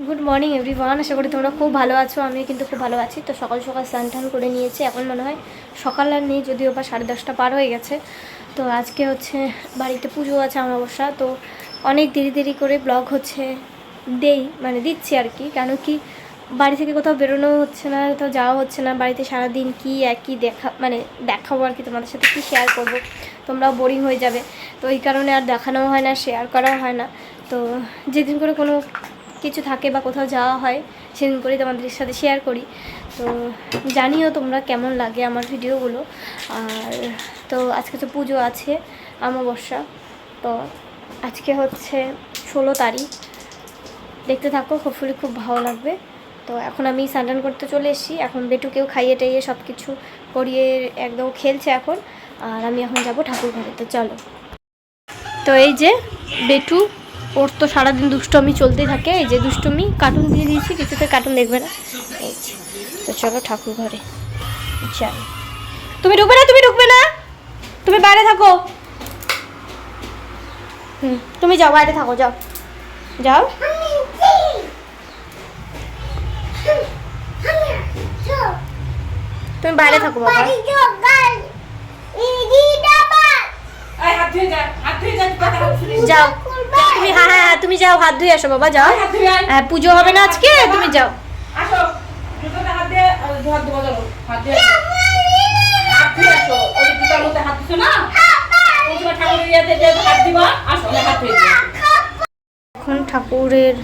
Good morning everyone, আশা করি তোমরা খুব ভালো আছো। আমি কিন্তু খুব ভালো আছি। তো সকাল সকাল স্নান টান করে নিয়েছি। এখন মনে হয় সকাল আর নেই, যদিও বা 10:30 পার হয়ে গেছে। তো আজকে হচ্ছে বাড়িতে পুজো আছে, অমাবস্যা। তো অনেক দেরি দেরি করে ব্লগ হচ্ছে দিচ্ছি আর কি। কেন কি বাড়ি থেকে কোথাও বেরোনো হচ্ছে না, কোথাও যাওয়া হচ্ছে না। বাড়িতে সারাদিন কি একই দেখাবো আর কি, তোমাদের সাথে কী শেয়ার করবো, তোমরাও বোরিং হয়ে যাবে। তো এই কারণে আর দেখানোও হয় না, শেয়ার করাও হয় না। তো যেদিন করে কোনো কিছু থাকে বা কোথাও যাওয়া হয় সেদিন করেই তোমাদের সাথে শেয়ার করি। তো জানিও তোমরা কেমন লাগে আমার ভিডিওগুলো। আর তো আজকে তো পুজো আছে, অমাবস্যা। তো আজকে হচ্ছে 16 তারিখ। দেখতে থাকো, হোপফুলি খুব ভালো লাগবে। তো এখন আমি স্নান করতে চলে এসেছি। এখন বেটুকেও খাইয়ে টাইয়ে সব কিছু করিয়ে একদম খেলছে এখন। আর আমি এখন যাব ঠাকুর ঘরে। তো চলো। তো এই যে বেটু, ওর তো সারাদিন দুষ্টুমি চলতেই থাকে। এই যে দুষ্টুমি, কার্টুন দিয়ে দিয়েছি, কিছুতে কার্টুন দেখবে না। এই যে, তো চলো ঠাকুর ঘরে যাই। তুমি ঢুকবে না, তুমি ঢুকবে না, তুমি বাইরে থাকো। তুমি যাও, বাইরে থাকো, যাও যাও। তুমি বাইরে থাকো বাবা। যাও তুমি, হ্যাঁ হ্যাঁ তুমি যাও, হাত ধুয়ে আসো বাবা, যাও। হ্যাঁ পুজো হবে না আজকে, তুমি যাও। এখন ঠাকুরের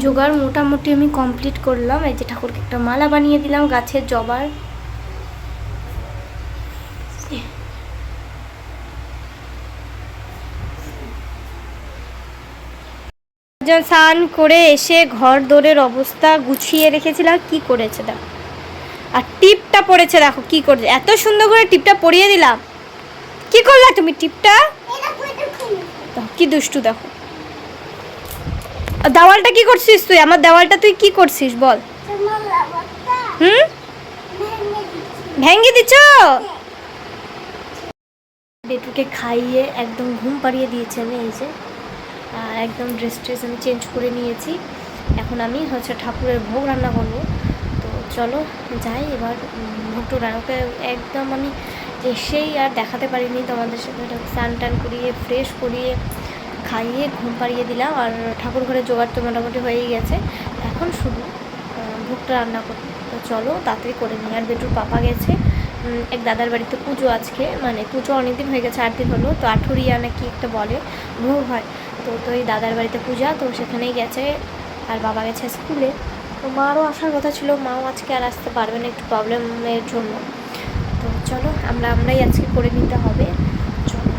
জোগাড় মোটামুটি আমি কমপ্লিট করলাম। এই যে ঠাকুরকে একটা মালা বানিয়ে দিলাম গাছের জবার। স্নান করে এসে ঘর দোরের অবস্থা গুছিয়ে রেখেছিলাম, কি করেছে দেখো। আর টিপটা পড়েছে, দেখো কি করেছে, এত সুন্দর করে টিপটা পরিয়ে দিলাম। কি করলা তুমি টিপটা? কি দুষ্টু দেখো। দেওয়ালটা কি করছিস তুই? আমার দেওয়ালটা তুই কি করছিস বল? ভেঙে দিচ্ছ? বেটুকে খাইয়ে একদম ঘুম পাড়িয়ে দিয়েছি আমি। এই যে একদম ড্রেস আমি চেঞ্জ করে নিয়েছি। এখন আমি হচ্ছে ঠাকুরের ভোগ রান্না করবো। তো চলো যাই এবার। ভোগটো রান্নাকে একদম আমি এসেই আর দেখাতে পারিনি তোমাদের সাথে। স্নান টান করিয়ে ফ্রেশ করিয়ে খাইয়ে ঘুম পাড়িয়ে দিলাম। আর ঠাকুর ঘরের জোগাড় তো মোটামুটি হয়েই গেছে। এখন শুধু ভোগটা রান্না করবো। তো চলো তাড়াতাড়ি করে নিই। আর বেটুর পাপা গেছে এক দাদার বাড়িতে পুজো আজকে, পুজো অনেকদিন হয়ে গেছে, 8 দিন হলো। তো আঠুরিয়া নাকি একটা বলে, ভোগ হয়। তো এই দাদার বাড়িতে পূজা, তো সেখানেই গেছে। আর বাবা গেছে স্কুলে। তো মারও আসার কথা ছিল, মাও আজকে আর আসতে পারবে না একটু প্রবলেমের জন্য। তো চলো আমরাই আজকে করে নিতে হবে। চলো।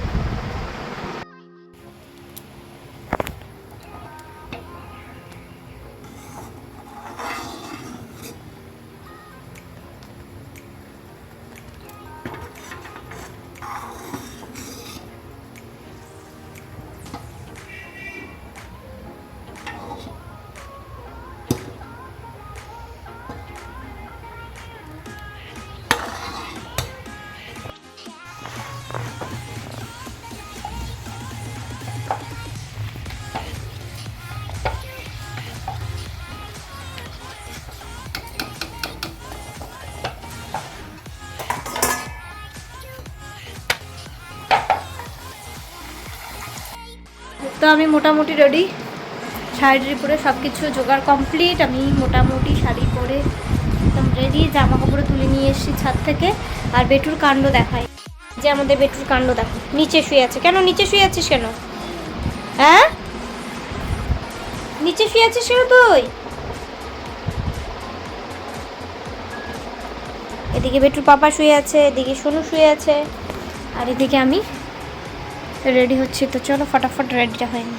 তো আমি মোটামুটি রেডি, শাড়ির পরে সব কিছু জোগাড় কমপ্লিট। আমি মোটামুটি শাড়ি পরে একদম রেডি, জামা কাপড়ে তুলে নিয়ে এসেছি ছাদ থেকে। আর বেটুর কাণ্ড দেখাই, যে আমাদের বেটুর কাণ্ড দেখো, নিচে শুয়ে আছে। কেন নিচে শুয়ে আছিস কেন? হ্যাঁ নিচে শুয়ে আছিস কেন তুই? এদিকে বেটুর পাপা শুয়ে আছে, এদিকে সোনু শুয়ে আছে, আর এদিকে আমি রেডি হচ্ছে। তো চলো ফটাফট রেডিটা হয়নি।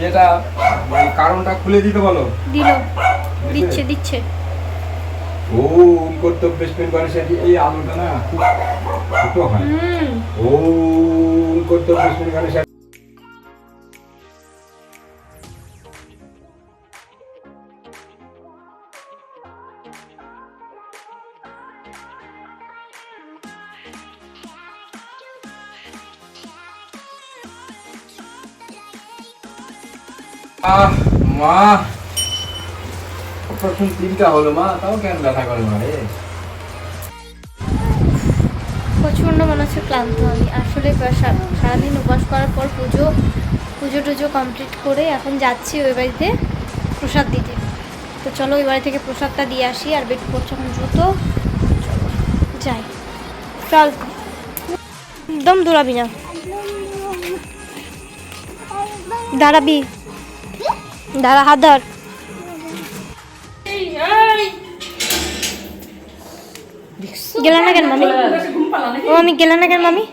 এটা কারণটা খুলে দিতে বলো। দিচ্ছে ওম কর্তব্যস্মিন গণেশাদি, এই আলোটা না খুব ছোট হয়। ওম কর্তব্যস্মিন গণেশাদি। মা প্রথম 3টা হলো মা, তাও কেন ব্যথা করে না রে? প্রচণ্ড মনে হচ্ছে ক্লান্ত আমি আসলে। সারাদিন উপবাস করার পর পুজো টুজো কমপ্লিট করে এখন যাচ্ছি ওই বাড়িতে প্রসাদ দিতে। তো চলো ওই বাড়ি থেকে প্রসাদটা দিয়ে আসি। আর বেট করছে এখন দ্রুত, চলো যাই। চল, একদম দৌড়াবি না, দাঁড়াবি, দাঁড়া, হাত ধর। গেলা না কেন মামি? ও আমি গেলা না কেন মামি?